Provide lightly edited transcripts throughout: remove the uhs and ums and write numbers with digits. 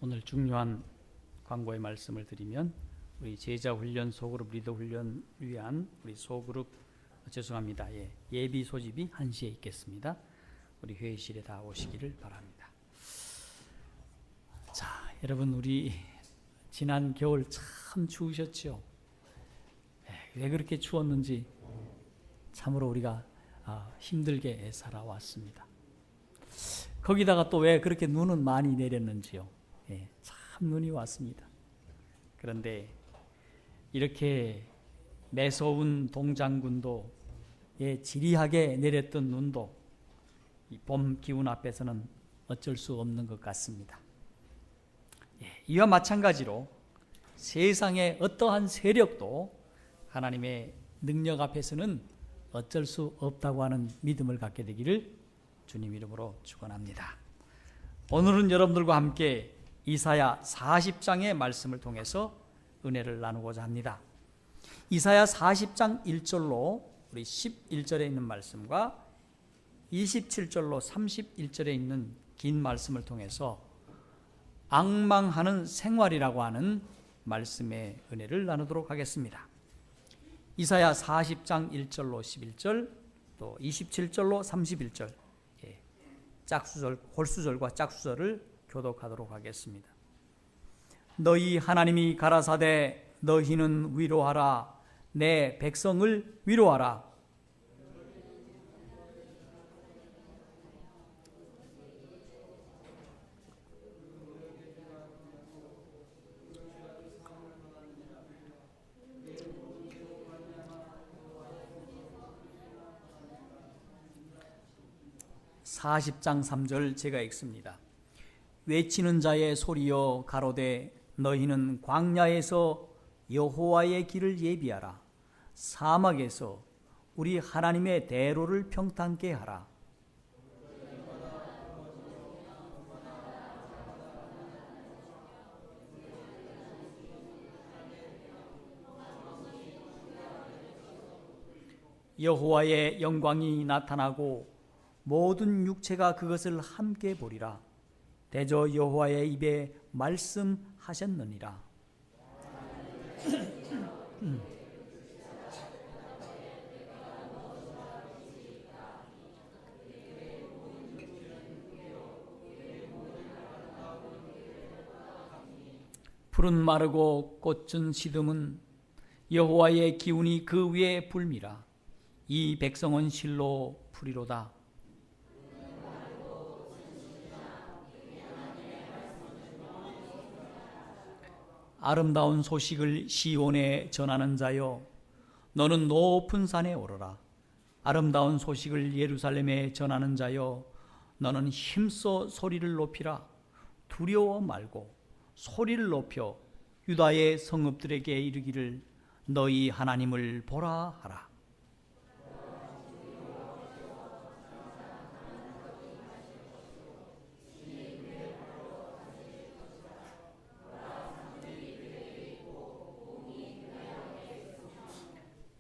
오늘 중요한 광고의 말씀을 드리면 우리 제자 훈련 소그룹 리더 훈련 위한 우리 소그룹 죄송합니다. 예비 소집이 1시에 있겠습니다. 우리 회의실에 다 오시기를 바랍니다. 자, 여러분 우리 지난 겨울 참 추우셨죠? 왜 그렇게 추웠는지 참으로 우리가 힘들게 살아왔습니다. 거기다가 또 왜 그렇게 눈은 많이 내렸는지요? 참 눈이 왔습니다. 그런데 이렇게 매서운 동장군도 지리하게 내렸던 눈도 이 봄 기운 앞에서는 어쩔 수 없는 것 같습니다. 이와 마찬가지로 세상의 어떠한 세력도 하나님의 능력 앞에서는 어쩔 수 없다고 하는 믿음을 갖게 되기를 주님 이름으로 축원합니다. 오늘은 여러분들과 함께 이사야 40장의 말씀을 통해서 은혜를 나누고자 합니다. 이사야 40장 1절로 우리 11절에 있는 말씀과 27절로 31절에 있는 긴 말씀을 통해서 앙망하는 생활이라고 하는 말씀의 은혜를 나누도록 하겠습니다. 이사야 40장 1절로 11절 또 27절로 31절 짝수절, 홀수절과 짝수절을 교독하도록 하겠습니다. 너희 하나님이 가라사대 너희는 위로하라 내 백성을 위로하라. (40장 3절) 제가 읽습니다. 외치는 자의 소리여 가로되 너희는 광야에서 여호와의 길을 예비하라. 사막에서 우리 하나님의 대로를 평탄케 하라. 여호와의 영광이 나타나고 모든 육체가 그것을 함께 보리라. 대저 여호와의 입에 말씀하셨느니라. 풀은 마르고 꽃은 시듬은 여호와의 기운이 그 위에 불미라. 이 백성은 실로 풀이로다. 아름다운 소식을 시온에 전하는 자여 너는 높은 산에 오르라. 아름다운 소식을 예루살렘에 전하는 자여 너는 힘써 소리를 높이라. 두려워 말고 소리를 높여 유다의 성읍들에게 이르기를 너희 하나님을 보라 하라.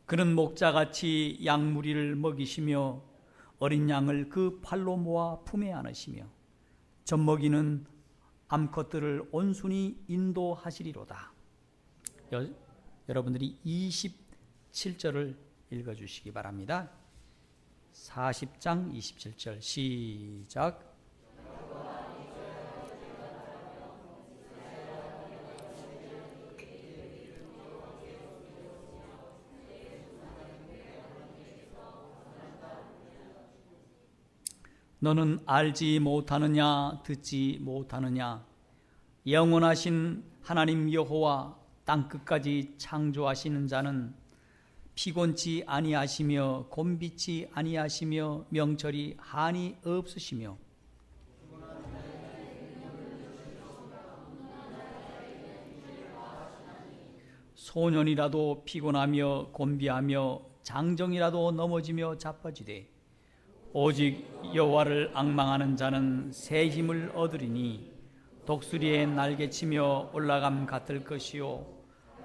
그는 목자같이 양무리를 먹이시며 어린 양을 그 팔로 모아 품에 안으시며 젖먹이는 암컷들을 온순히 인도하시리로다. 여러분들이 27절을 읽어주시기 바랍니다. 40장 27절 시작. 너는 알지 못하느냐 듣지 못하느냐 영원하신 하나님 여호와 땅끝까지 창조하시는 자는 피곤치 아니하시며 곤비치 아니하시며 명철이 한이 없으시며 소년이라도 피곤하며 곤비하며 장정이라도 넘어지며 자빠지되 오직 여호와를 앙망하는 자는 새 힘을 얻으리니 독수리의 날개치며 올라감 같을 것이요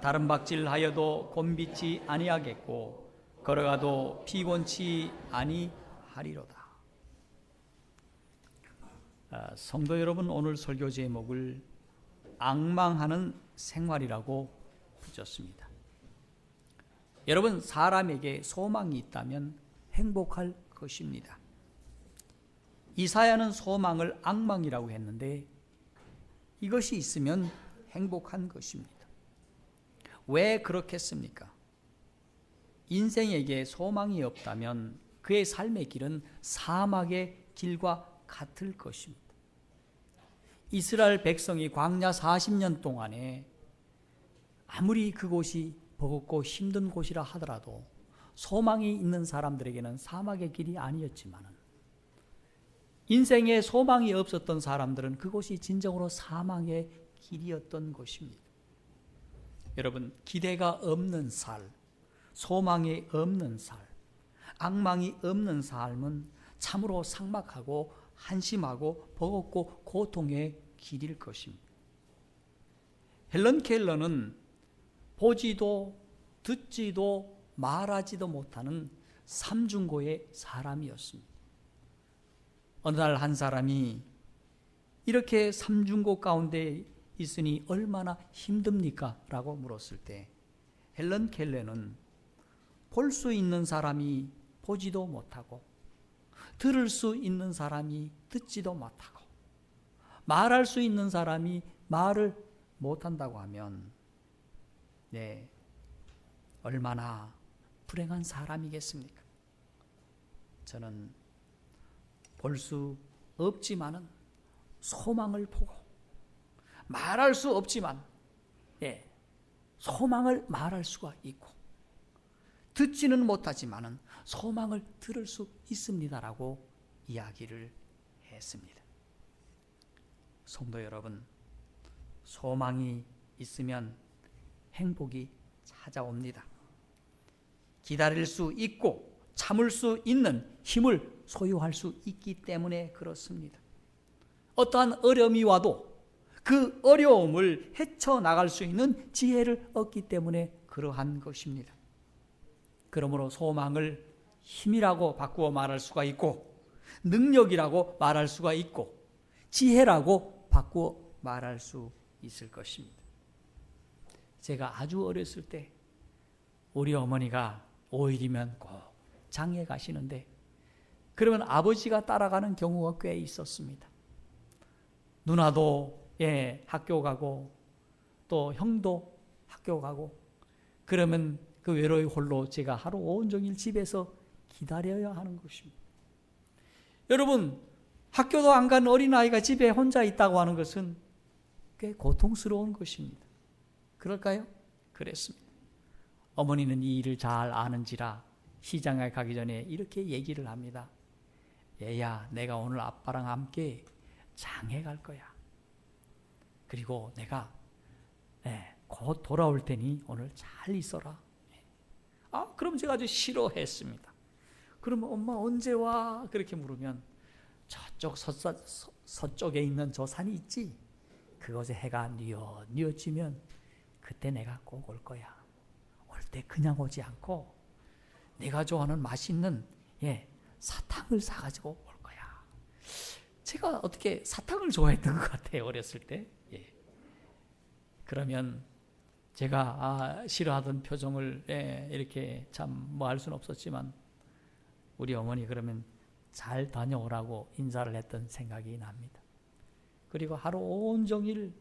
다른 박질하여도 곤비치 아니하겠고 걸어가도 피곤치 아니하리로다. 성도 여러분, 오늘 설교 제목을 앙망하는 생활이라고 붙였습니다. 여러분, 사람에게 소망이 있다면 행복할 것입니다. 이사야는 소망을 앙망이라고 했는데 이것이 있으면 행복한 것입니다. 왜 그렇겠습니까? 인생에게 소망이 없다면 그의 삶의 길은 사막의 길과 같을 것입니다. 이스라엘 백성이 광야 40년 동안에 아무리 그곳이 버겁고 힘든 곳이라 하더라도 소망이 있는 사람들에게는 사막의 길이 아니었지만 인생에 소망이 없었던 사람들은 그곳이 진정으로 사망의 길이었던 것입니다. 여러분, 기대가 없는 삶, 소망이 없는 삶, 앙망이 없는 삶은 참으로 삭막하고 한심하고 버겁고 고통의 길일 것입니다. 헬런 켈러는 보지도 듣지도 말하지도 못하는 삼중고의 사람이었습니다. 어느 날 한 사람이 이렇게 삼중고 가운데 있으니 얼마나 힘듭니까? 라고 물었을 때 헬런 켈러는 볼 수 있는 사람이 보지도 못하고 들을 수 있는 사람이 듣지도 못하고 말할 수 있는 사람이 말을 못한다고 하면 얼마나 불행한 사람이겠습니까? 저는 볼 수 없지만은 소망을 보고 말할 수 없지만 소망을 말할 수가 있고 듣지는 못하지만은 소망을 들을 수 있습니다라고 이야기를 했습니다. 성도 여러분, 소망이 있으면 행복이 찾아옵니다. 기다릴 수 있고 참을 수 있는 힘을 소유할 수 있기 때문에 그렇습니다. 어떠한 어려움이 와도 그 어려움을 헤쳐나갈 수 있는 지혜를 얻기 때문에 그러한 것입니다. 그러므로 소망을 힘이라고 바꾸어 말할 수가 있고 능력이라고 말할 수가 있고 지혜라고 바꾸어 말할 수 있을 것입니다. 제가 아주 어렸을 때 우리 어머니가 5일이면 꼭 장에 가시는데 그러면 아버지가 따라가는 경우가 꽤 있었습니다. 누나도 학교 가고 또 형도 학교 가고 그러면 그 외로이 홀로 제가 하루 온종일 집에서 기다려야 하는 것입니다. 여러분, 학교도 안 간 어린아이가 집에 혼자 있다고 하는 것은 꽤 고통스러운 것입니다. 그럴까요? 그랬습니다. 어머니는 이 일을 잘 아는지라 시장에 가기 전에 이렇게 얘기를 합니다. 얘야, 내가 오늘 아빠랑 함께 장에 갈 거야. 그리고 내가 곧 돌아올 테니 오늘 잘 있어라. 그럼 제가 아주 싫어했습니다. 그러면 엄마 언제 와? 그렇게 물으면 저쪽 서쪽에 있는 저 산이 있지? 그곳에 해가 뉘어지면 그때 내가 꼭 올 거야. 올 때 그냥 오지 않고 내가 좋아하는 맛있는 사탕을 사가지고 올 거야. 제가 어떻게 사탕을 좋아했던 것 같아요, 어렸을 때. 그러면 제가 싫어하던 표정을 이렇게 참 뭐 할 수는 없었지만 우리 어머니 그러면 잘 다녀오라고 인사를 했던 생각이 납니다. 그리고 하루 온종일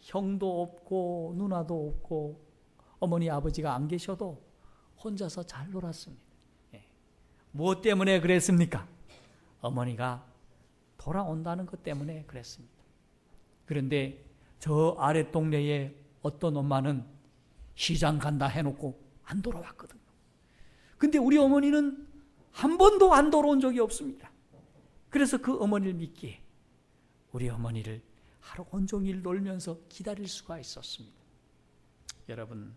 형도 없고 누나도 없고 어머니 아버지가 안 계셔도 혼자서 잘 놀았습니다. 무엇 때문에 그랬습니까? 어머니가 돌아온다는 것 때문에 그랬습니다. 그런데 저 아래 동네에 어떤 엄마는 시장 간다 해놓고 안 돌아왔거든요. 근데 우리 어머니는 한 번도 안 돌아온 적이 없습니다. 그래서 그 어머니를 믿기에 우리 어머니를 하루 온종일 놀면서 기다릴 수가 있었습니다. 여러분,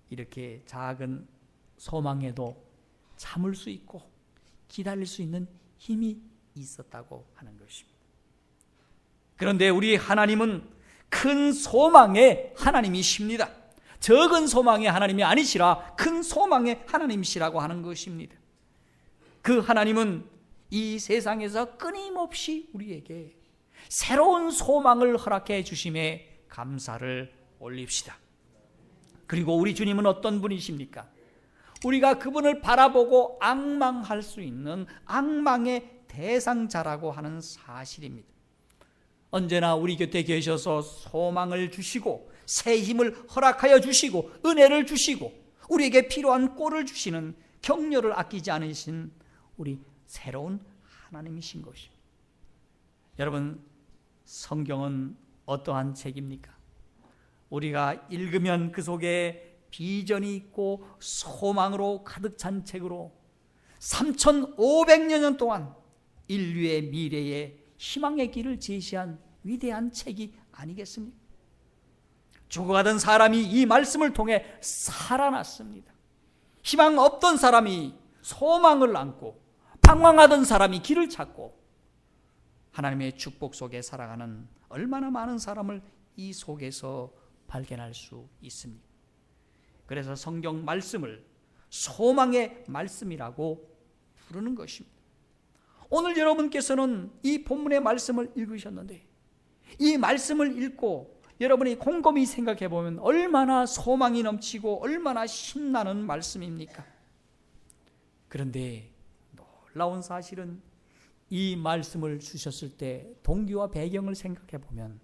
이렇게 작은 소망에도 참을 수 있고 기다릴 수 있는 힘이 있었다고 하는 것입니다. 그런데 우리 하나님은 큰 소망의 하나님이십니다. 적은 소망의 하나님이 아니시라 큰 소망의 하나님이시라고 하는 것입니다. 그 하나님은 이 세상에서 끊임없이 우리에게 새로운 소망을 허락해 주심에 감사를 올립시다. 그리고 우리 주님은 어떤 분이십니까? 우리가 그분을 바라보고 앙망할 수 있는 앙망의 대상자라고 하는 사실입니다. 언제나 우리 곁에 계셔서 소망을 주시고 새 힘을 허락하여 주시고 은혜를 주시고 우리에게 필요한 꼴을 주시는, 격려를 아끼지 않으신 우리 새로운 하나님이신 것입니다. 여러분, 성경은 어떠한 책입니까? 우리가 읽으면 그 속에 비전이 있고 소망으로 가득 찬 책으로 3,500여 년 동안 인류의 미래에 희망의 길을 제시한 위대한 책이 아니겠습니까? 죽어가던 사람이 이 말씀을 통해 살아났습니다. 희망 없던 사람이 소망을 안고, 방황하던 사람이 길을 찾고, 하나님의 축복 속에 살아가는 얼마나 많은 사람을 이 속에서 발견할 수 있습니다. 그래서 성경 말씀을 소망의 말씀이라고 부르는 것입니다. 오늘 여러분께서는 이 본문의 말씀을 읽으셨는데, 이 말씀을 읽고 여러분이 곰곰이 생각해 보면 얼마나 소망이 넘치고 얼마나 신나는 말씀입니까? 그런데 놀라운 사실은 이 말씀을 주셨을 때 동기와 배경을 생각해 보면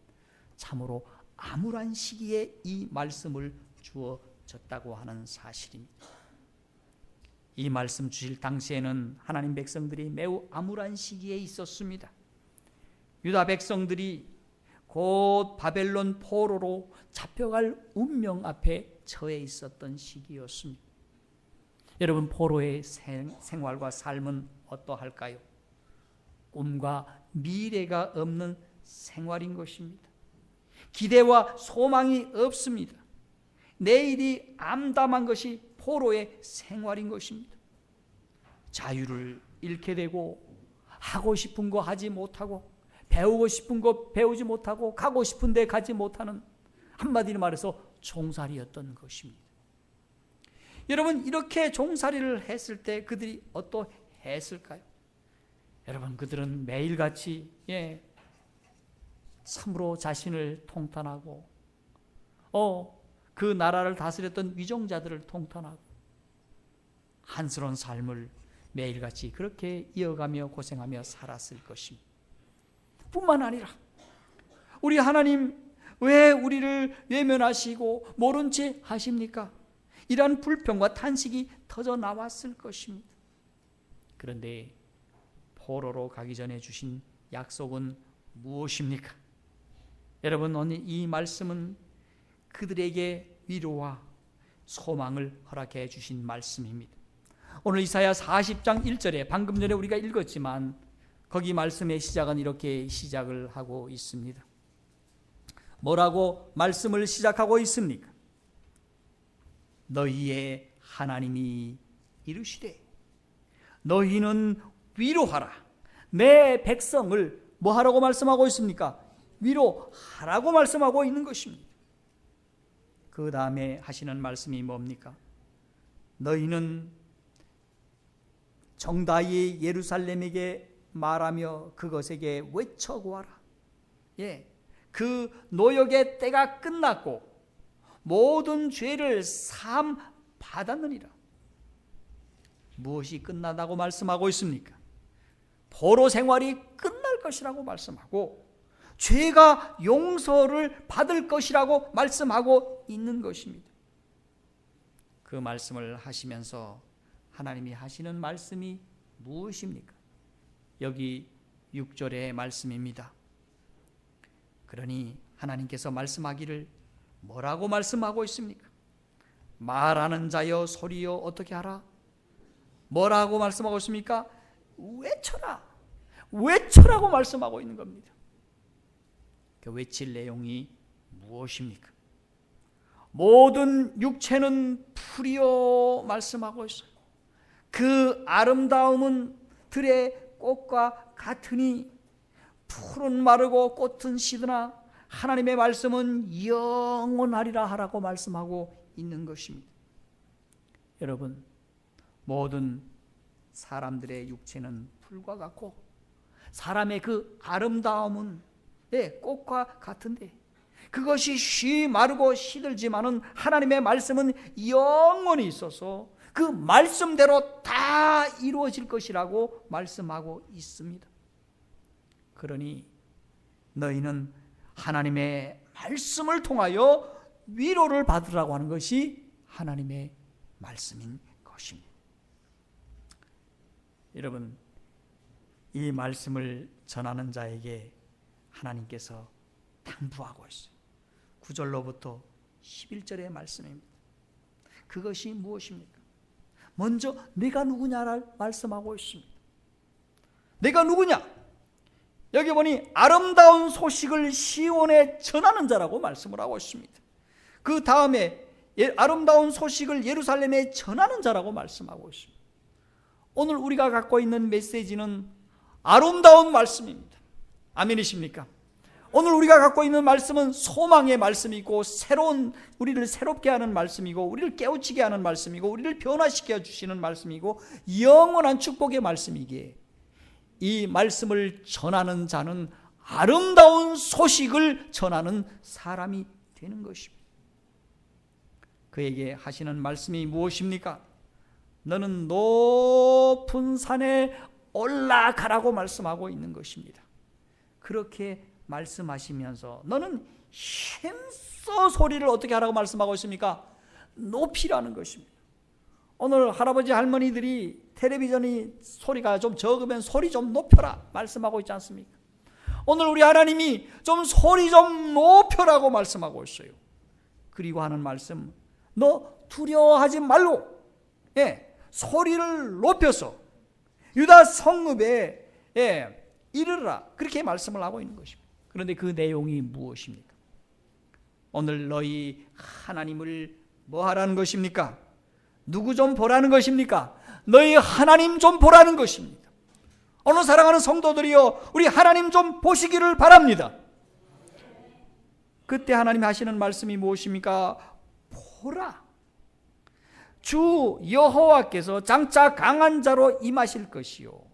참으로 암울한 시기에 이 말씀을 주어졌다고 하는 사실입니다. 이 말씀 주실 당시에는 하나님 백성들이 매우 암울한 시기에 있었습니다. 유다 백성들이 곧 바벨론 포로로 잡혀갈 운명 앞에 처해 있었던 시기였습니다. 여러분, 포로의 생활과 삶은 어떠할까요? 꿈과 미래가 없는 생활인 것입니다. 기대와 소망이 없습니다. 내일이 암담한 것이 포로의 생활인 것입니다. 자유를 잃게 되고 하고 싶은 거 하지 못하고 배우고 싶은 거 배우지 못하고 가고 싶은 데 가지 못하는, 한마디로 말해서 종살이였던 것입니다. 여러분, 이렇게 종살이를 했을 때 그들이 어떠했을까요? 여러분, 그들은 매일같이 참으로 자신을 통탄하고 그 나라를 다스렸던 위정자들을 통탄하고 한스러운 삶을 매일같이 그렇게 이어가며 고생하며 살았을 것입니다. 뿐만 아니라 우리 하나님 왜 우리를 외면하시고 모른 채 하십니까? 이러한 불평과 탄식이 터져 나왔을 것입니다. 그런데 포로로 가기 전에 주신 약속은 무엇입니까? 여러분, 오늘 이 말씀은 그들에게 위로와 소망을 허락해 주신 말씀입니다. 오늘 이사야 40장 1절에 방금 전에 우리가 읽었지만 거기 말씀의 시작은 이렇게 시작을 하고 있습니다. 뭐라고 말씀을 시작하고 있습니까? 너희의 하나님이 이르시되 너희는 위로하라. 내 백성을 뭐하라고 말씀하고 있습니까? 위로하라고 말씀하고 있는 것입니다. 그 다음에 하시는 말씀이 뭡니까? 너희는 정다이 예루살렘에게 말하며 그것에게 외쳐고하라. 그 노역의 때가 끝났고 모든 죄를 사함 받았느니라. 무엇이 끝나다고 말씀하고 있습니까? 포로 생활이 끝날 것이라고 말씀하고 죄가 용서를 받을 것이라고 말씀하고 있는 것입니다. 그 말씀을 하시면서 하나님이 하시는 말씀이 무엇입니까? 여기 6절의 말씀입니다. 그러니 하나님께서 말씀하기를 뭐라고 말씀하고 있습니까? 말하는 자여 소리여 어떻게 하라? 뭐라고 말씀하고 있습니까? 외쳐라. 외쳐라고 말씀하고 있는 겁니다. 그 외칠 내용이 무엇입니까? 모든 육체는 풀이요 말씀하고 있어요. 그 아름다움은 들의 꽃과 같으니 풀은 마르고 꽃은 시드나 하나님의 말씀은 영원하리라 하라고 말씀하고 있는 것입니다. 여러분, 모든 사람들의 육체는 풀과 같고 사람의 그 아름다움은 꽃과 같은데 그것이 쉬 마르고 시들지만은 하나님의 말씀은 영원히 있어서 그 말씀대로 다 이루어질 것이라고 말씀하고 있습니다. 그러니 너희는 하나님의 말씀을 통하여 위로를 받으라고 하는 것이 하나님의 말씀인 것입니다. 여러분, 이 말씀을 전하는 자에게 하나님께서 당부하고 있어요. 9절로부터 11절의 말씀입니다. 그것이 무엇입니까? 먼저 내가 누구냐를 말씀하고 있습니다. 내가 누구냐? 여기 보니 아름다운 소식을 시온에 전하는 자라고 말씀을 하고 있습니다. 그 다음에 아름다운 소식을 예루살렘에 전하는 자라고 말씀하고 있습니다. 오늘 우리가 갖고 있는 메시지는 아름다운 말씀입니다. 아멘이십니까? 오늘 우리가 갖고 있는 말씀은 소망의 말씀이고 새로운 우리를 새롭게 하는 말씀이고 우리를 깨우치게 하는 말씀이고 우리를 변화시켜 주시는 말씀이고 영원한 축복의 말씀이기에 이 말씀을 전하는 자는 아름다운 소식을 전하는 사람이 되는 것입니다. 그에게 하시는 말씀이 무엇입니까? 너는 높은 산에 올라가라고 말씀하고 있는 것입니다. 그렇게 말씀하시면서 너는 힘써 소리를 어떻게 하라고 말씀하고 있습니까? 높이라는 것입니다. 오늘 할아버지 할머니들이 텔레비전이 소리가 좀 적으면 소리 좀 높여라 말씀하고 있지 않습니까? 오늘 우리 하나님이 좀 소리 좀 높여라고 말씀하고 있어요. 그리고 하는 말씀, 너 두려워하지 말고 소리를 높여서 유다 성읍에 이르라, 그렇게 말씀을 하고 있는 것입니다. 그런데 그 내용이 무엇입니까? 오늘 너희 하나님을 뭐 하라는 것입니까? 누구 좀 보라는 것입니까? 너희 하나님 좀 보라는 것입니다. 오늘 사랑하는 성도들이여, 우리 하나님 좀 보시기를 바랍니다. 그때 하나님이 하시는 말씀이 무엇입니까? 보라, 주 여호와께서 장차 강한 자로 임하실 것이요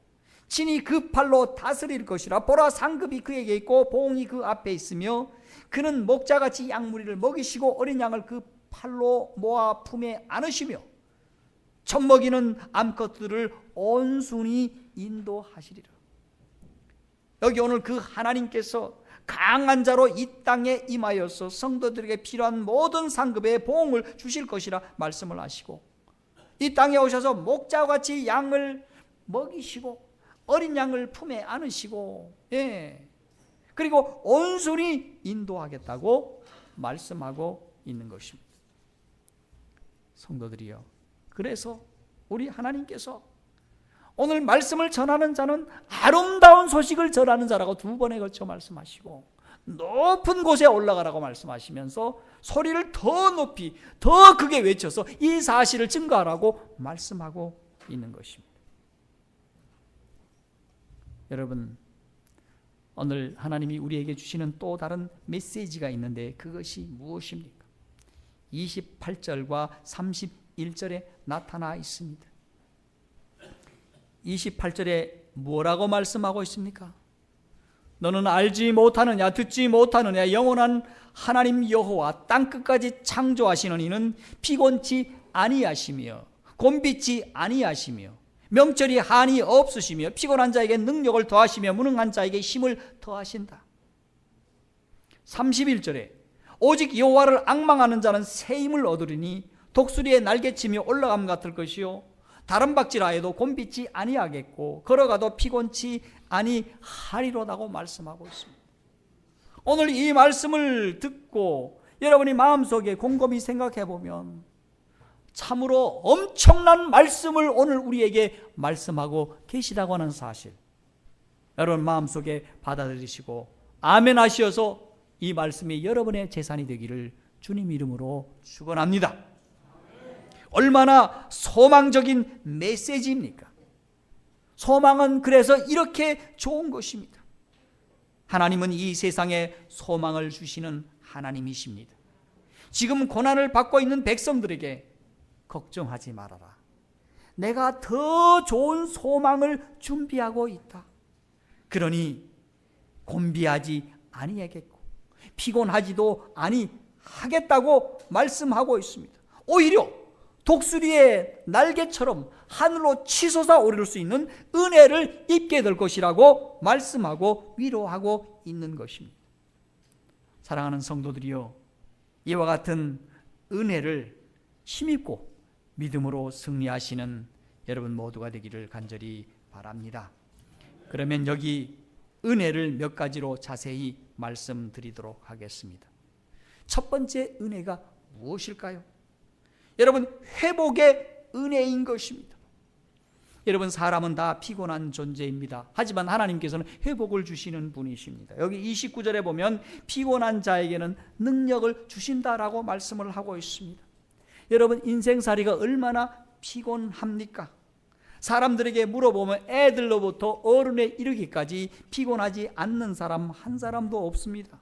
친히 그 팔로 다스릴 것이라. 보라, 상급이 그에게 있고 보응이 그 앞에 있으며 그는 목자같이 양무리를 먹이시고 어린 양을 그 팔로 모아 품에 안으시며 젖먹이는 암컷들을 온순히 인도하시리라. 여기 오늘 그 하나님께서 강한 자로 이 땅에 임하여서 성도들에게 필요한 모든 상급의 보응을 주실 것이라 말씀을 하시고, 이 땅에 오셔서 목자같이 양을 먹이시고 어린 양을 품에 안으시고 그리고 온순히 인도하겠다고 말씀하고 있는 것입니다. 성도들이여, 그래서 우리 하나님께서 오늘 말씀을 전하는 자는 아름다운 소식을 전하는 자라고 2번에 걸쳐 말씀하시고 높은 곳에 올라가라고 말씀하시면서 소리를 더 높이 더 크게 외쳐서 이 사실을 증거하라고 말씀하고 있는 것입니다. 여러분, 오늘 하나님이 우리에게 주시는 또 다른 메시지가 있는데 그것이 무엇입니까? 28절과 31절에 나타나 있습니다. 28절에 뭐라고 말씀하고 있습니까? 너는 알지 못하느냐, 듣지 못하느냐, 영원한 하나님 여호와 땅끝까지 창조하시는 이는 피곤치 아니하시며 곤비치 아니하시며 명철이 한이 없으시며 피곤한 자에게 능력을 더하시며 무능한 자에게 힘을 더하신다. 31절에 오직 여호와를 앙망하는 자는 새 힘을 얻으리니 독수리의 날개치며 올라감 같을 것이요 다른 박질하여도 곤비치 아니하겠고 걸어가도 피곤치 아니하리로다고 말씀하고 있습니다. 오늘 이 말씀을 듣고 여러분이 마음속에 곰곰이 생각해 보면 참으로 엄청난 말씀을 오늘 우리에게 말씀하고 계시다고 하는 사실, 여러분 마음속에 받아들이시고 아멘 하시어서 이 말씀이 여러분의 재산이 되기를 주님 이름으로 축원합니다. 얼마나 소망적인 메시지입니까? 소망은 그래서 이렇게 좋은 것입니다. 하나님은 이 세상에 소망을 주시는 하나님이십니다. 지금 고난을 받고 있는 백성들에게 걱정하지 말아라, 내가 더 좋은 소망을 준비하고 있다. 그러니 곤비하지 아니하겠고 피곤하지도 아니하겠다고 말씀하고 있습니다. 오히려 독수리의 날개처럼 하늘로 치솟아 오를 수 있는 은혜를 입게 될 것이라고 말씀하고 위로하고 있는 것입니다. 사랑하는 성도들이여, 이와 같은 은혜를 힘입고 믿음으로 승리하시는 여러분 모두가 되기를 간절히 바랍니다. 그러면 여기 은혜를 몇 가지로 자세히 말씀드리도록 하겠습니다. 첫 번째 은혜가 무엇일까요? 여러분, 회복의 은혜인 것입니다. 여러분, 사람은 다 피곤한 존재입니다. 하지만 하나님께서는 회복을 주시는 분이십니다. 여기 29절에 보면 피곤한 자에게는 능력을 주신다라고 말씀을 하고 있습니다. 여러분, 인생살이가 얼마나 피곤합니까? 사람들에게 물어보면 애들로부터 어른에 이르기까지 피곤하지 않는 사람 한 사람도 없습니다.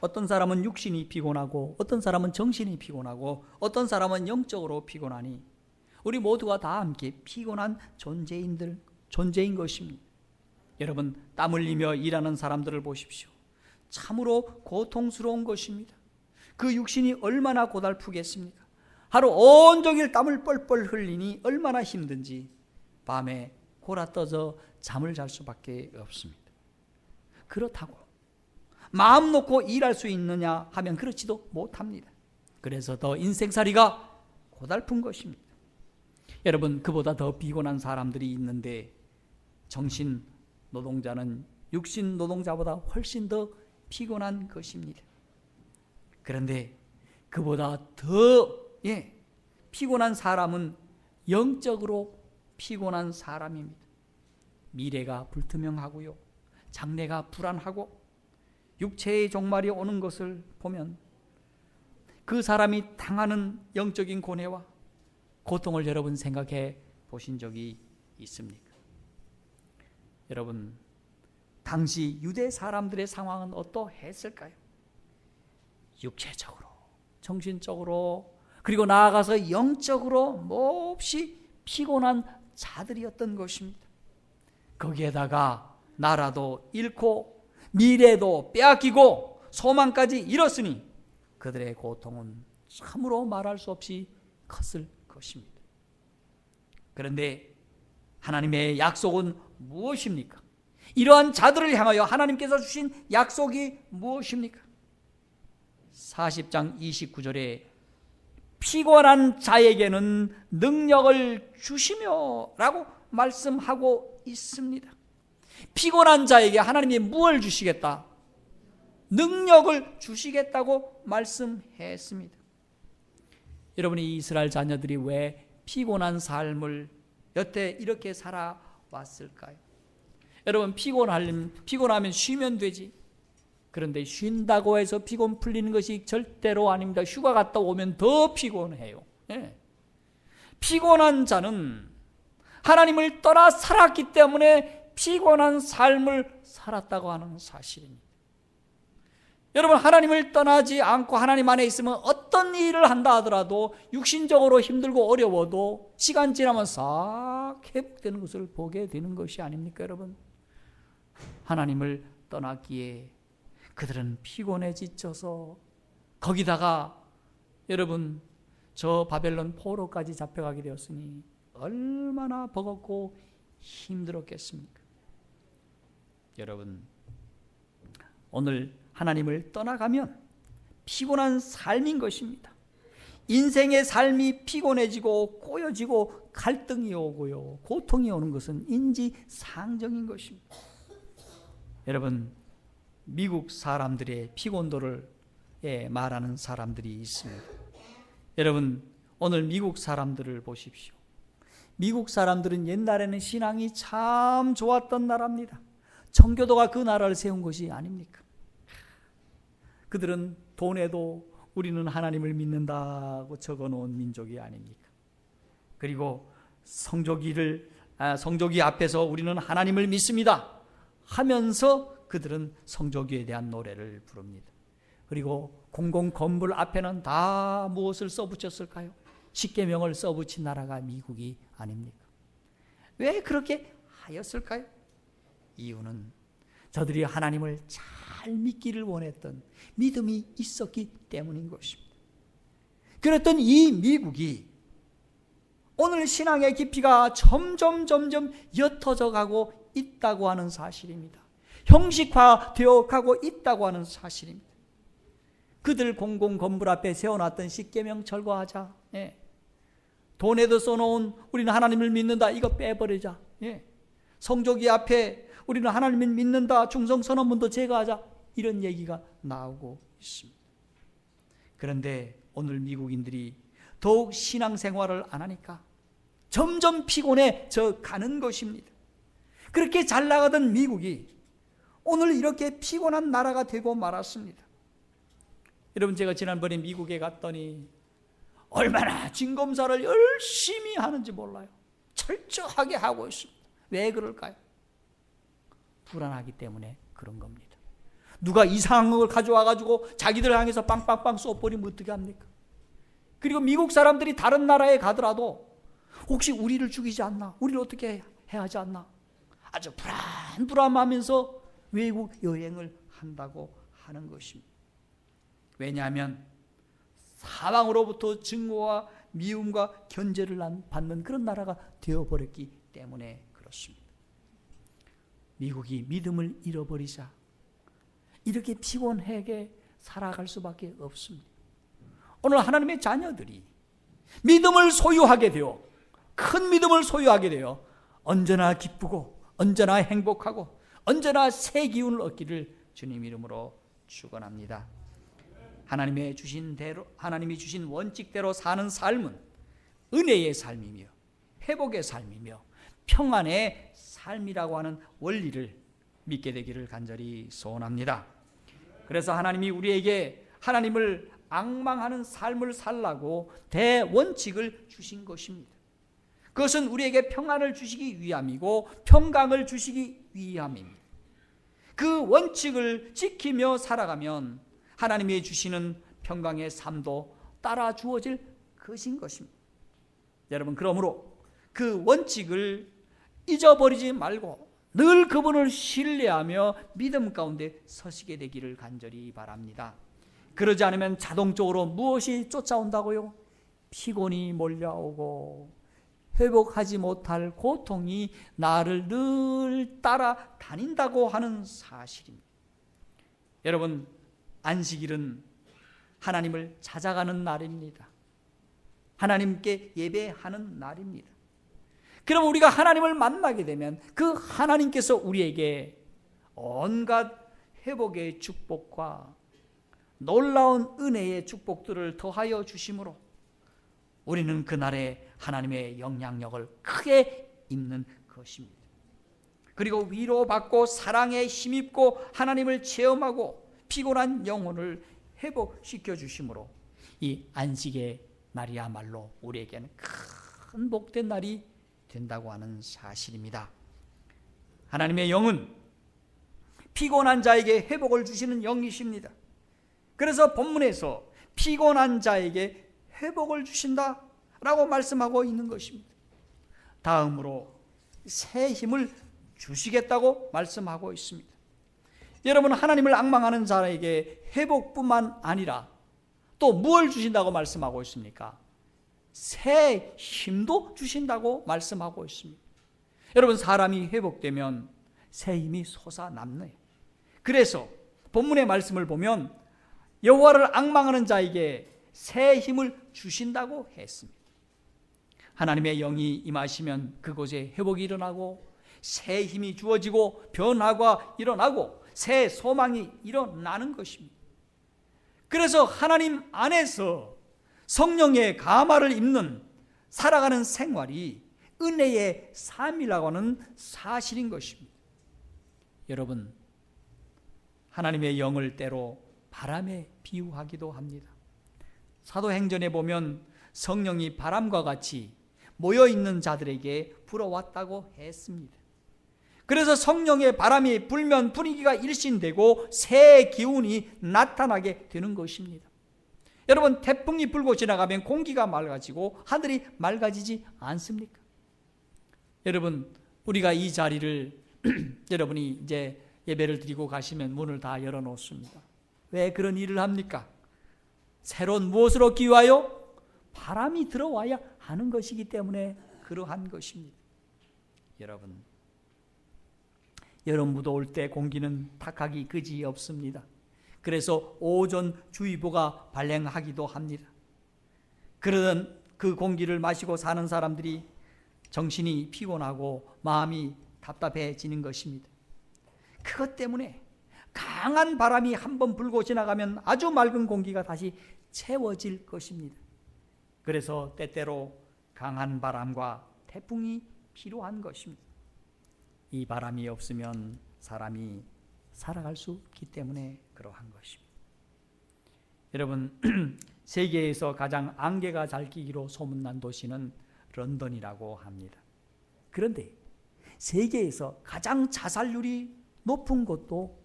어떤 사람은 육신이 피곤하고, 어떤 사람은 정신이 피곤하고, 어떤 사람은 영적으로 피곤하니 우리 모두가 다 함께 피곤한 존재인 것입니다. 여러분, 땀 흘리며 일하는 사람들을 보십시오. 참으로 고통스러운 것입니다. 그 육신이 얼마나 고달프겠습니까? 하루 온종일 땀을 뻘뻘 흘리니 얼마나 힘든지 밤에 골아떠져 잠을 잘 수밖에 없습니다. 그렇다고 마음 놓고 일할 수 있느냐 하면 그렇지도 못합니다. 그래서 더 인생살이가 고달픈 것입니다. 여러분, 그보다 더 피곤한 사람들이 있는데 정신 노동자는 육신 노동자보다 훨씬 더 피곤한 것입니다. 그런데 그보다 더 피곤한 사람은 영적으로 피곤한 사람입니다. 미래가 불투명하고요, 장래가 불안하고 육체의 종말이 오는 것을 보면 그 사람이 당하는 영적인 고뇌와 고통을 여러분 생각해 보신 적이 있습니까? 여러분, 당시 유대 사람들의 상황은 어떠했을까요? 육체적으로, 정신적으로, 그리고 나아가서 영적으로 몹시 피곤한 자들이었던 것입니다. 거기에다가 나라도 잃고 미래도 빼앗기고 소망까지 잃었으니 그들의 고통은 참으로 말할 수 없이 컸을 것입니다. 그런데 하나님의 약속은 무엇입니까? 이러한 자들을 향하여 하나님께서 주신 약속이 무엇입니까? 40장 29절에 피곤한 자에게는 능력을 주시며 라고 말씀하고 있습니다. 피곤한 자에게 하나님이 무엇을 주시겠다? 능력을 주시겠다고 말씀했습니다. 여러분이 이스라엘 자녀들이 왜 피곤한 삶을 여태 이렇게 살아왔을까요? 여러분, 피곤하면 쉬면 되지. 그런데 쉰다고 해서 피곤 풀리는 것이 절대로 아닙니다. 휴가 갔다 오면 더 피곤해요. 피곤한 자는 하나님을 떠나 살았기 때문에 피곤한 삶을 살았다고 하는 사실입니다. 여러분, 하나님을 떠나지 않고 하나님 안에 있으면 어떤 일을 한다 하더라도 육신적으로 힘들고 어려워도 시간 지나면 싹 회복되는 것을 보게 되는 것이 아닙니까, 여러분? 하나님을 떠났기에 그들은 피곤해 지쳐서, 거기다가 여러분 저 바벨론 포로까지 잡혀가게 되었으니 얼마나 버겁고 힘들었겠습니까? 여러분, 오늘 하나님을 떠나가면 피곤한 삶인 것입니다. 인생의 삶이 피곤해지고 꼬여지고 갈등이 오고요, 고통이 오는 것은 인지상정인 것입니다. 여러분, 미국 사람들의 피곤도를 말하는 사람들이 있습니다. 여러분, 오늘 미국 사람들을 보십시오. 미국 사람들은 옛날에는 신앙이 참 좋았던 나라입니다. 청교도가 그 나라를 세운 것이 아닙니까? 그들은 돈에도 우리는 하나님을 믿는다고 적어놓은 민족이 아닙니까? 그리고 성조기 앞에서 우리는 하나님을 믿습니다 하면서 그들은 성조기에 대한 노래를 부릅니다. 그리고 공공 건물 앞에는 다 무엇을 써붙였을까요? 십계명을 써붙인 나라가 미국이 아닙니까? 왜 그렇게 하였을까요? 이유는 저들이 하나님을 잘 믿기를 원했던 믿음이 있었기 때문인 것입니다. 그랬던 이 미국이 오늘 신앙의 깊이가 점점 옅어져 가고 있다고 하는 사실입니다. 형식화되어 가고 있다고 하는 사실입니다. 그들 공공 건물 앞에 세워놨던 십계명 철거하자. 돈에도 써놓은 우리는 하나님을 믿는다, 이거 빼버리자. 성조기 앞에 우리는 하나님을 믿는다, 충성선언문도 제거하자, 이런 얘기가 나오고 있습니다. 그런데 오늘 미국인들이 더욱 신앙생활을 안 하니까 점점 피곤해져 가는 것입니다. 그렇게 잘 나가던 미국이 오늘 이렇게 피곤한 나라가 되고 말았습니다. 여러분, 제가 지난번에 미국에 갔더니 얼마나 진검사를 열심히 하는지 몰라요. 철저하게 하고 있습니다. 왜 그럴까요? 불안하기 때문에 그런 겁니다. 누가 이상한 걸 가져와가지고 자기들 향해서 빵빵빵 쏘버리면 어떻게 합니까? 그리고 미국 사람들이 다른 나라에 가더라도 혹시 우리를 죽이지 않나? 우리를 어떻게 해야 하지 않나? 아주 불안하면서 외국 여행을 한다고 하는 것입니다. 왜냐하면 사방으로부터 증오와 미움과 견제를 받는 그런 나라가 되어버렸기 때문에 그렇습니다. 미국이 믿음을 잃어버리자 이렇게 피곤하게 살아갈 수밖에 없습니다. 오늘 하나님의 자녀들이 믿음을 소유하게 되어, 큰 믿음을 소유하게 되어 언제나 기쁘고 언제나 행복하고 언제나 새 기운을 얻기를 주님 이름으로 축원합니다. 하나님이 주신 원칙대로 사는 삶은 은혜의 삶이며 회복의 삶이며 평안의 삶이라고 하는 원리를 믿게 되기를 간절히 소원합니다. 그래서 하나님이 우리에게 하나님을 앙망하는 삶을 살라고 대원칙을 주신 것입니다. 그것은 우리에게 평안을 주시기 위함이고 평강을 주시기 위함입니다. 그 원칙을 지키며 살아가면 하나님이 주시는 평강의 삶도 따라 주어질 것인 것입니다. 여러분, 그러므로 그 원칙을 잊어버리지 말고 늘 그분을 신뢰하며 믿음 가운데 서시게 되기를 간절히 바랍니다. 그러지 않으면 자동적으로 무엇이 쫓아온다고요? 피곤이 몰려오고 회복하지 못할 고통이 나를 늘 따라다닌다고 하는 사실입니다. 여러분, 안식일은 하나님을 찾아가는 날입니다. 하나님께 예배하는 날입니다. 그럼 우리가 하나님을 만나게 되면 그 하나님께서 우리에게 온갖 회복의 축복과 놀라운 은혜의 축복들을 더하여 주심으로 우리는 그날에 하나님의 영향력을 크게 입는 것입니다. 그리고 위로받고 사랑에 힘입고 하나님을 체험하고 피곤한 영혼을 회복시켜 주심으로 이 안식의 날이야말로 우리에게는 큰 복된 날이 된다고 하는 사실입니다. 하나님의 영은 피곤한 자에게 회복을 주시는 영이십니다. 그래서 본문에서 피곤한 자에게 회복을 주신다라고 말씀하고 있는 것입니다. 다음으로 새 힘을 주시겠다고 말씀하고 있습니다. 여러분, 하나님을 앙망하는 자에게 회복뿐만 아니라 또 무엇을 주신다고 말씀하고 있습니까? 새 힘도 주신다고 말씀하고 있습니다. 여러분, 사람이 회복되면 새 힘이 솟아남네요. 그래서 본문의 말씀을 보면 여호와를 앙망하는 자에게 새 힘을 주신다고 했습니다. 하나님의 영이 임하시면 그곳에 회복이 일어나고 새 힘이 주어지고 변화가 일어나고 새 소망이 일어나는 것입니다. 그래서 하나님 안에서 성령의 가마를 입는 살아가는 생활이 은혜의 삶이라고 하는 사실인 것입니다. 여러분, 하나님의 영을 때로 바람에 비유하기도 합니다. 사도행전에 보면 성령이 바람과 같이 모여있는 자들에게 불어왔다고 했습니다. 그래서 성령의 바람이 불면 분위기가 일신되고 새 기운이 나타나게 되는 것입니다. 여러분, 태풍이 불고 지나가면 공기가 맑아지고 하늘이 맑아지지 않습니까? 여러분, 우리가 이 자리를 여러분이 이제 예배를 드리고 가시면 문을 다 열어놓습니다. 왜 그런 일을 합니까? 새로운 무엇을 얻기 위하여? 바람이 들어와야 하는 것이기 때문에 그러한 것입니다. 여름 무도 올 때 공기는 탁하기 그지 없습니다. 그래서 오존주의보가 발령하기도 합니다. 그러던 그 공기를 마시고 사는 사람들이 정신이 피곤하고 마음이 답답해지는 것입니다. 그것 때문에 강한 바람이 한번 불고 지나가면 아주 맑은 공기가 다시 채워질 것입니다. 그래서 때때로 강한 바람과 태풍이 필요한 것입니다. 이 바람이 없으면 사람이 살아갈 수 없기 때문에 그러한 것입니다. 여러분, 세계에서 가장 안개가 잘 끼기로 소문난 도시는 런던이라고 합니다. 그런데 세계에서 가장 자살률이 높은 곳도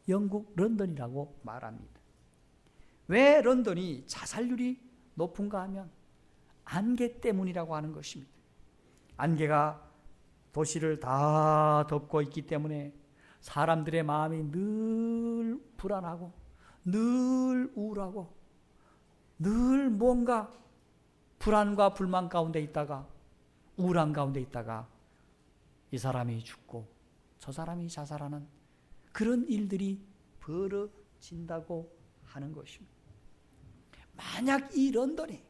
영국 런던이라고 말합니다. 왜 런던이 자살률이 높은가 하면 안개 때문이라고 하는 것입니다. 안개가 도시를 다 덮고 있기 때문에 사람들의 마음이 늘 불안하고 늘 우울하고 늘 뭔가 불안과 불만 가운데 있다가 우울한 가운데 있다가 이 사람이 죽고 저 사람이 자살하는 그런 일들이 벌어진다고 하는 것입니다. 만약 이 런던에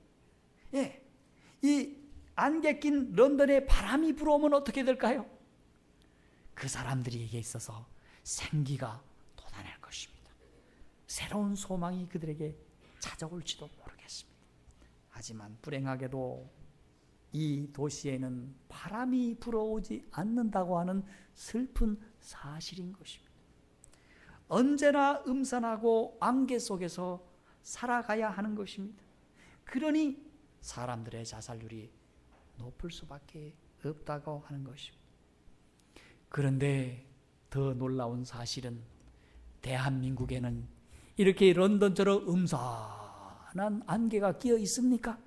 이 안개 낀 런던에 바람이 불어오면 어떻게 될까요? 그 사람들에게 있어서 생기가 돋아날 것입니다. 새로운 소망이 그들에게 찾아올지도 모르겠습니다. 하지만 불행하게도 이 도시에는 바람이 불어오지 않는다고 하는 슬픈 사실인 것입니다. 언제나 음산하고 안개 속에서 살아가야 하는 것입니다. 그러니 사람들의 자살률이 높을 수밖에 없다고 하는 것입니다. 그런데 더 놀라운 사실은 대한민국에는 이렇게 런던처럼 음산한 안개가 끼어 있습니까?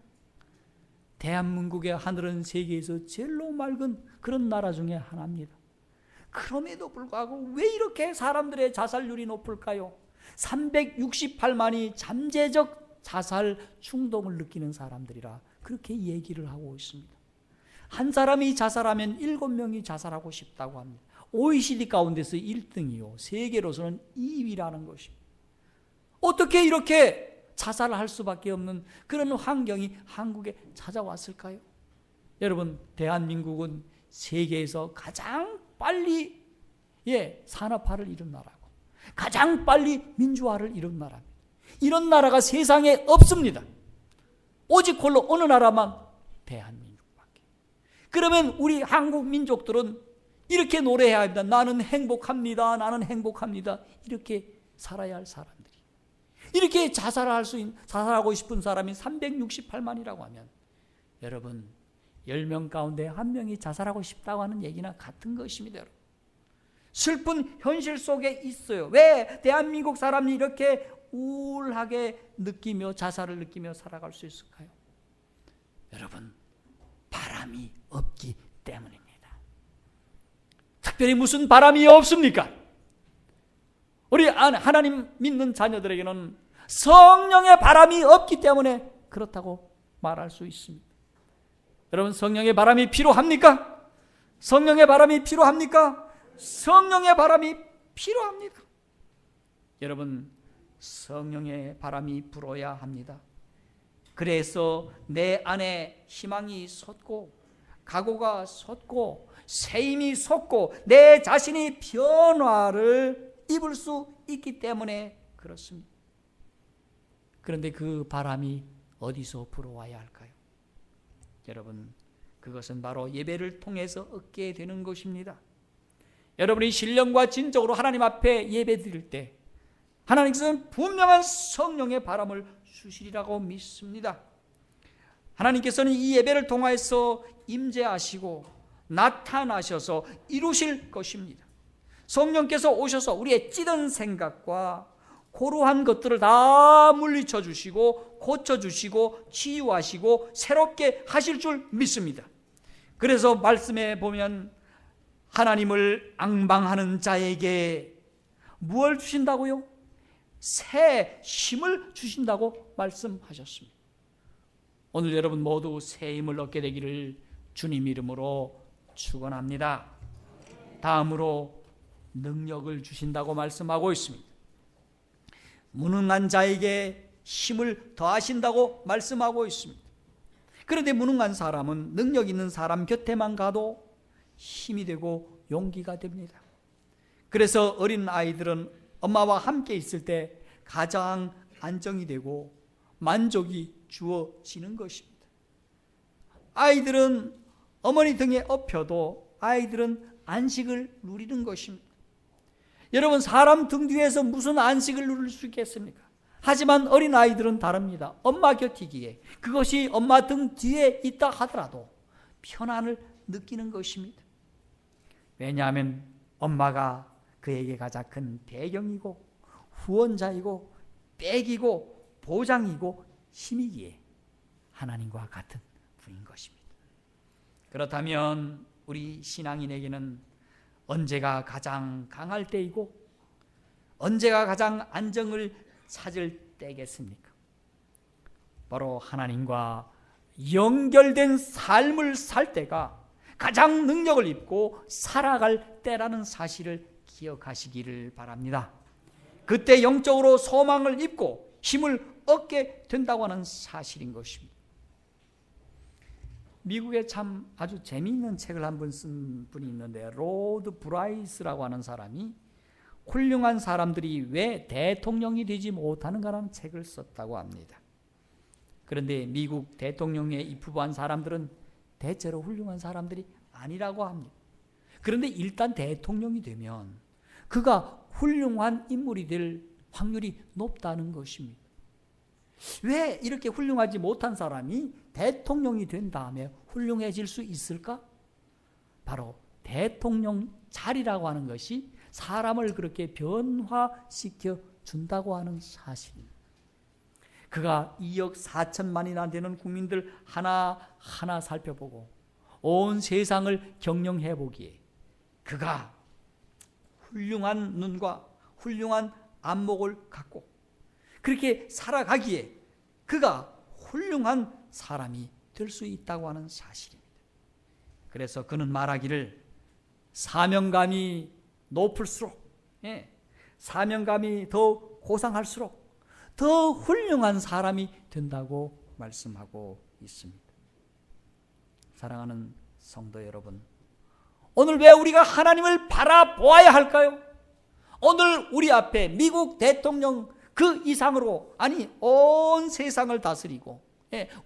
대한민국의 하늘은 세계에서 제일로 맑은 그런 나라 중에 하나입니다. 그럼에도 불구하고 왜 이렇게 사람들의 자살률이 높을까요? 368만이 잠재적 자살 충동을 느끼는 사람들이라 그렇게 얘기를 하고 있습니다. 한 사람이 자살하면 7명이 자살하고 싶다고 합니다. OECD 가운데서 1등이요. 세계로서는 2위라는 것입니다. 어떻게 이렇게 자살을 할 수밖에 없는 그런 환경이 한국에 찾아왔을까요? 여러분, 대한민국은 세계에서 가장 빨리 산업화를 이룬 나라고 가장 빨리 민주화를 이룬 나라입니다. 이런 나라가 세상에 없습니다. 오직 홀로 어느 나라만? 대한민국밖에. 그러면 우리 한국 민족들은 이렇게 노래해야 합니다. 나는 행복합니다. 나는 행복합니다. 이렇게 살아야 할 사람들이 이렇게 자살하고 싶은 사람이 368만이라고 하면 여러분 10명 가운데 1명이 자살하고 싶다고 하는 얘기나 같은 것입니다. 여러분. 슬픈 현실 속에 있어요. 왜 대한민국 사람이 이렇게 우울하게 느끼며 자살을 느끼며 살아갈 수 있을까요? 여러분, 바람이 없기 때문입니다. 특별히 무슨 바람이 없습니까? 우리 하나님 믿는 자녀들에게는 성령의 바람이 없기 때문에 그렇다고 말할 수 있습니다. 여러분, 성령의 바람이 필요합니까? 성령의 바람이 필요합니까? 성령의 바람이 필요합니다. 여러분, 성령의 바람이 불어야 합니다. 그래서 내 안에 희망이 솟고 각오가 솟고 새 힘이 솟고 내 자신이 변화를 입을 수 있기 때문에 그렇습니다. 그런데 그 바람이 어디서 불어와야 할까요? 여러분, 그것은 바로 예배를 통해서 얻게 되는 것입니다. 여러분이 신령과 진정으로 하나님 앞에 예배 드릴 때 하나님께서는 분명한 성령의 바람을 주시리라고 믿습니다. 하나님께서는 이 예배를 통해서 임재하시고 나타나셔서 이루실 것입니다. 성령께서 오셔서 우리의 찌든 생각과 고루한 것들을 다 물리쳐 주시고 고쳐주시고 치유하시고 새롭게 하실 줄 믿습니다. 그래서 말씀에 보면 하나님을 앙방하는 자에게 무엇을 주신다고요? 새 힘을 주신다고 말씀하셨습니다. 오늘 여러분 모두 새 힘을 얻게 되기를 주님 이름으로 축원합니다. 다음으로 능력을 주신다고 말씀하고 있습니다. 무능한 자에게 힘을 더하신다고 말씀하고 있습니다. 그런데 무능한 사람은 능력 있는 사람 곁에만 가도 힘이 되고 용기가 됩니다. 그래서 어린 아이들은 엄마와 함께 있을 때 가장 안정이 되고 만족이 주어지는 것입니다. 아이들은 어머니 등에 업혀도 아이들은 안식을 누리는 것입니다. 여러분, 사람 등 뒤에서 무슨 안식을 누릴 수 있겠습니까? 하지만 어린 아이들은 다릅니다. 엄마 곁이기에, 그것이 엄마 등 뒤에 있다 하더라도 편안을 느끼는 것입니다. 왜냐하면 엄마가 그에게 가장 큰 배경이고 후원자이고 백이고 보장이고 힘이기에 하나님과 같은 분인 것입니다. 그렇다면 우리 신앙인에게는 언제가 가장 강할 때이고 언제가 가장 안정을 찾을 때겠습니까? 바로 하나님과 연결된 삶을 살 때가 가장 능력을 입고 살아갈 때라는 사실을 기억하시기를 바랍니다. 그때 영적으로 소망을 입고 힘을 얻게 된다고 하는 사실인 것입니다. 미국에 참 아주 재미있는 책을 한 번 쓴 분이 있는데, 로드 브라이스라고 하는 사람이 훌륭한 사람들이 왜 대통령이 되지 못하는가라는 책을 썼다고 합니다. 그런데 미국 대통령에 입후보한 사람들은 대체로 훌륭한 사람들이 아니라고 합니다. 그런데 일단 대통령이 되면 그가 훌륭한 인물이 될 확률이 높다는 것입니다. 왜 이렇게 훌륭하지 못한 사람이 대통령이 된 다음에 훌륭해질 수 있을까? 바로 대통령 자리라고 하는 것이 사람을 그렇게 변화시켜 준다고 하는 사실입니다. 그가 2억 4천만이나 되는 국민들 하나하나 살펴보고 온 세상을 경영해 보기에 그가 훌륭한 눈과 훌륭한 안목을 갖고 그렇게 살아가기에 그가 훌륭한 사람이 될 수 있다고 하는 사실입니다. 그래서 그는 말하기를 사명감이 높을수록, 사명감이 더 고상할수록 더 훌륭한 사람이 된다고 말씀하고 있습니다. 사랑하는 성도 여러분, 오늘 왜 우리가 하나님을 바라보아야 할까요? 오늘 우리 앞에 미국 대통령 그 이상으로, 아니 온 세상을 다스리고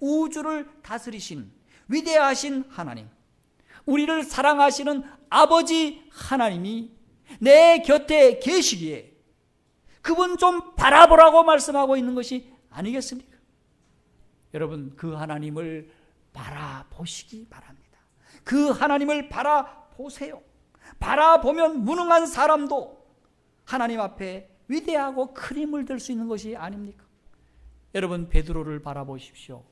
우주를 다스리신 위대하신 하나님, 우리를 사랑하시는 아버지 하나님이 내 곁에 계시기에 그분 좀 바라보라고 말씀하고 있는 것이 아니겠습니까? 여러분, 그 하나님을 바라보시기 바랍니다. 그 하나님을 바라보세요. 바라보면 무능한 사람도 하나님 앞에 위대하고 큰 힘을 들 수 있는 것이 아닙니까? 여러분, 베드로를 바라보십시오.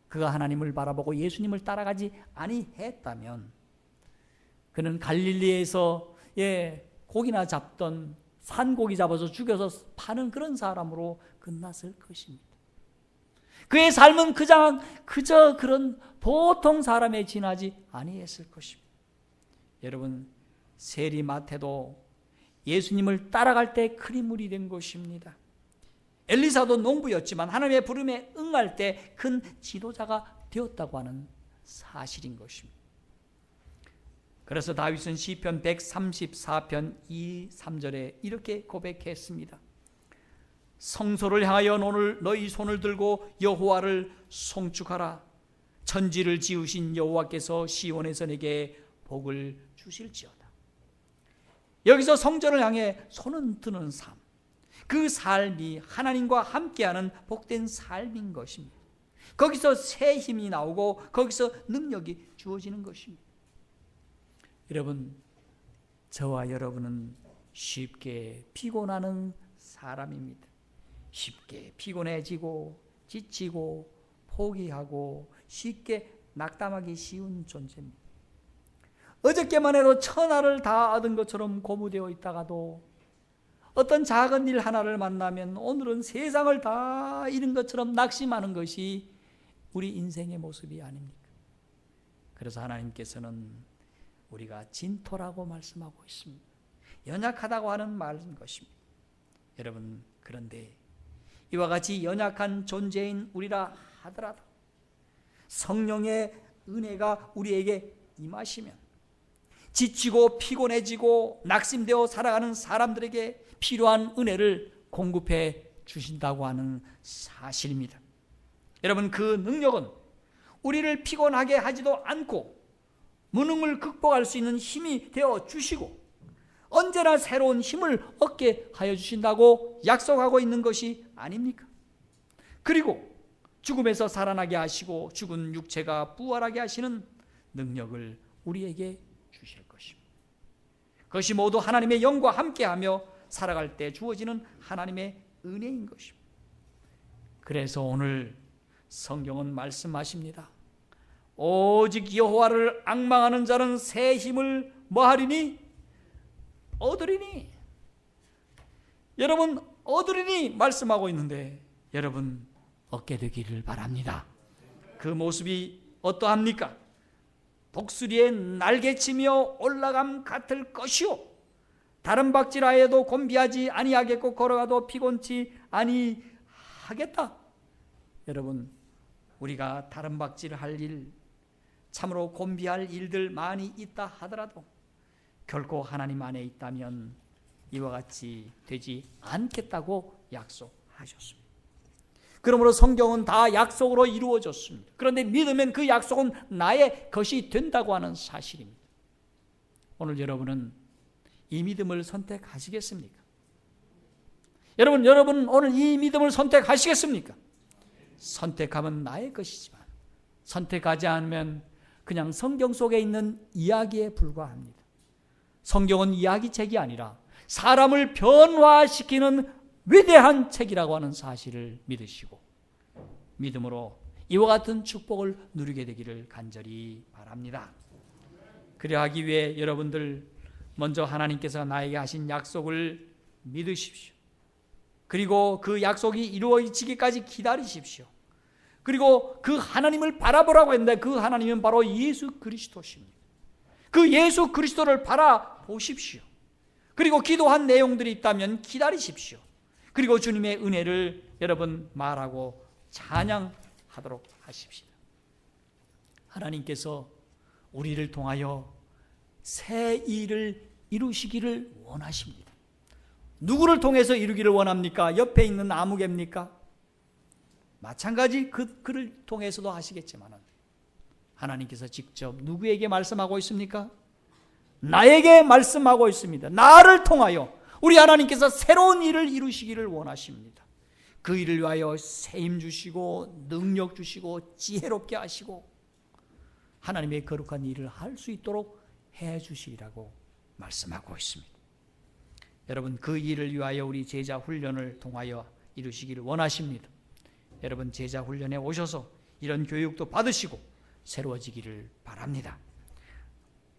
그가 하나님을 바라보고 예수님을 따라가지 아니했다면 그는 갈릴리에서 고기나 잡던 산고기 잡아서 죽여서 파는 그런 사람으로 끝났을 것입니다. 그의 삶은 그저 그런 보통 사람에 지나지 아니했을 것입니다. 여러분, 세리마태도 예수님을 따라갈 때 큰 인물이 된 것입니다. 엘리사도 농부였지만 하나님의 부름에 응할 때 큰 지도자가 되었다고 하는 사실인 것입니다. 그래서 다윗은 시편 134편 2, 3절에 이렇게 고백했습니다. 성소를 향하여 너희 손을 들고 여호와를 송축하라. 천지를 지으신 여호와께서 시온에서 내게 복을 주실지어다. 여기서 성전을 향해 손을 드는 삶, 그 삶이 하나님과 함께하는 복된 삶인 것입니다. 거기서 새 힘이 나오고 거기서 능력이 주어지는 것입니다. 여러분, 저와 여러분은 쉽게 피곤하는 사람입니다. 쉽게 피곤해지고 지치고 포기하고 쉽게 낙담하기 쉬운 존재입니다. 어저께만 해도 천하를 다 얻은 것처럼 고무되어 있다가도 어떤 작은 일 하나를 만나면 오늘은 세상을 다 잃은 것처럼 낙심하는 것이 우리 인생의 모습이 아닙니까? 그래서 하나님께서는 우리가 진토라고 말씀하고 있습니다. 연약하다고 하는 말인 것입니다. 여러분, 그런데 이와 같이 연약한 존재인 우리라 하더라도 성령의 은혜가 우리에게 임하시면 지치고 피곤해지고 낙심되어 살아가는 사람들에게 필요한 은혜를 공급해 주신다고 하는 사실입니다. 여러분, 그 능력은 우리를 피곤하게 하지도 않고 무능을 극복할 수 있는 힘이 되어 주시고 언제나 새로운 힘을 얻게 하여 주신다고 약속하고 있는 것이 아닙니까? 그리고 죽음에서 살아나게 하시고 죽은 육체가 부활하게 하시는 능력을 우리에게 주실 것입니다. 그것이 모두 하나님의 영과 함께하며 살아갈 때 주어지는 하나님의 은혜인 것입니다. 그래서 오늘 성경은 말씀하십니다. 오직 여호와를 앙망하는 자는 새 힘을 뭐하리니? 얻으리니. 여러분, 얻으리니 말씀하고 있는데 여러분 얻게 되기를 바랍니다. 그 모습이 어떠합니까? 독수리의 날개치며 올라감 같을 것이요 다른 박질하여도 곤비하지 아니하겠고 걸어가도 피곤치 아니하겠다. 여러분, 우리가 다른 박질할 일, 참으로 곤비할 일들 많이 있다 하더라도 결코 하나님 안에 있다면 이와 같이 되지 않겠다고 약속하셨습니다. 그러므로 성경은 다 약속으로 이루어졌습니다. 그런데 믿으면 그 약속은 나의 것이 된다고 하는 사실입니다. 오늘 여러분은 이 믿음을 선택하시겠습니까? 여러분 오늘 이 믿음을 선택하시겠습니까? 선택하면 나의 것이지만 선택하지 않으면 그냥 성경 속에 있는 이야기에 불과합니다. 성경은 이야기책이 아니라 사람을 변화시키는 위대한 책이라고 하는 사실을 믿으시고 믿음으로 이와 같은 축복을 누리게 되기를 간절히 바랍니다. 그리하기 위해 여러분들 먼저 하나님께서 나에게 하신 약속을 믿으십시오. 그리고 그 약속이 이루어지기까지 기다리십시오. 그리고 그 하나님을 바라보라고 했는데 그 하나님은 바로 예수 그리스도십니다. 그 예수 그리스도를 바라보십시오. 그리고 기도한 내용들이 있다면 기다리십시오. 그리고 주님의 은혜를 여러분 말하고 찬양하도록 하십시오. 하나님께서 우리를 통하여 새 일을 이루시기를 원하십니다. 누구를 통해서 이루기를 원합니까? 옆에 있는 아무개입니까? 마찬가지 그를 통해서도 하시겠지만 하나님께서 직접 누구에게 말씀하고 있습니까? 나에게 말씀하고 있습니다. 나를 통하여 우리 하나님께서 새로운 일을 이루시기를 원하십니다. 그 일을 위하여 새 힘 주시고 능력 주시고 지혜롭게 하시고 하나님의 거룩한 일을 할 수 있도록 해 주시리라고 말씀하고 있습니다. 여러분, 그 일을 위하여 우리 제자 훈련을 통하여 이루시기를 원하십니다. 여러분, 제자 훈련에 오셔서 이런 교육도 받으시고 새로워지기를 바랍니다.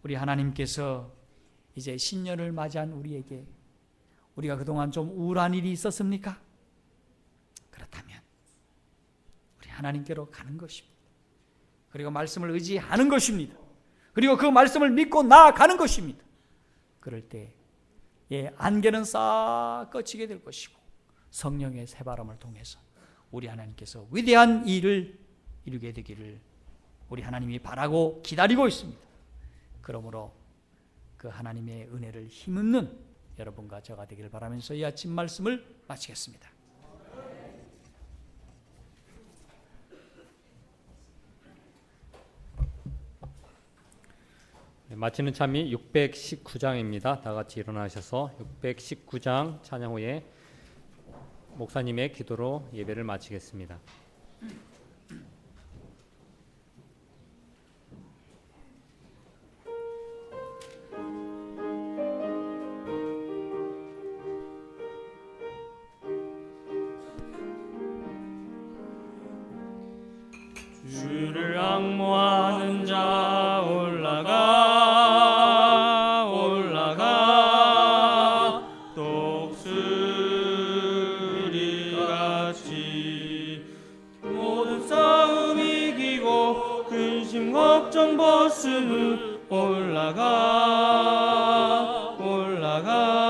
우리 하나님께서 이제 신년을 맞이한 우리에게 우리가 그동안 좀 우울한 일이 있었습니까? 그렇다면 우리 하나님께로 가는 것입니다. 그리고 말씀을 의지하는 것입니다. 그리고 그 말씀을 믿고 나아가는 것입니다. 그럴 때 안개는 싹 꺼지게 될 것이고 성령의 새바람을 통해서 우리 하나님께서 위대한 일을 이루게 되기를 우리 하나님이 바라고 기다리고 있습니다. 그러므로 그 하나님의 은혜를 힘입는 여러분과 저가 되기를 바라면서 이 아침 말씀을 마치겠습니다. 마치는 참이 619장입니다. 다 같이 일어나셔서 619장 찬양 후에 목사님의 기도로 예배를 마치겠습니다. 주를 앙모하는 자 올라가 독수리 자가